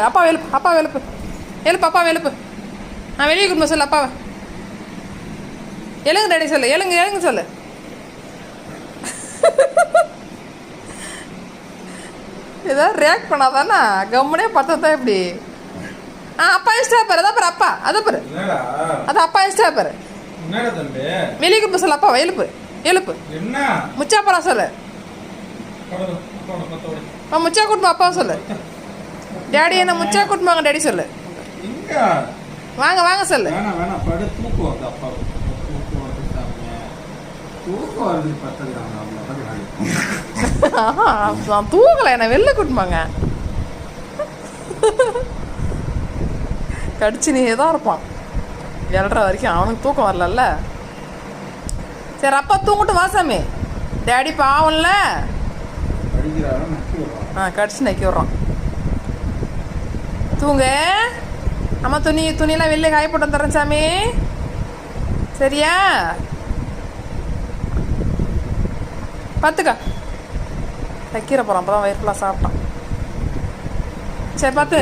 அப்பா எழுப்பு, அப்பா எழுப்பு, எழுப்பு, அப்பா எழுப்பு. நான் வெளியே கூட்டு சொல்லு அப்பாவை. எழுங்க டாடி சொல்லு, எழுங்க எழுங்க சொல்லு. ஏதாவது ரியாக்ட் பண்ணாதானா கம்முனே பார்த்தா எப்படி? அப்பா இஷ்டா பாரு, அதான் பாரு அப்பா, அதை பாரு, அது அப்பா இஷ்டா பாரு. வெளியே கூட்டு சொல்லு அப்பா, எழுப்பு எழுப்பு. முச்சா போறா சொல்லு, முச்சா கூட்டுமா அப்பாவை சொல்லு. டேடி என்ன முச்சா கூட்டுமாங்க டாடி சொல்லு. வாங்க வாங்க சொல்லு. நான் தூக்கல, என்ன வெளில கூட்டுமாங்க. கடிச்சு நீ தான் இருப்பான் 7:30 வரைக்கும். அவனுக்கு தூக்கம் வரல. சரி அப்பா தூங்கிட்டு வாசாமி, டேடி பாவம்ல. கடிச்சு நக்கி விட்றான். தூங்க. அம்மா துணியெல்லாம் வெளில காய போட்டு வந்துடுறேன் சாமி, சரியா? பார்த்துக்கா தைக்கிற போகிறான், அப்போ தான் வயிறு ஃபுல்லாக சாப்பிட்டான். சரி பார்த்து.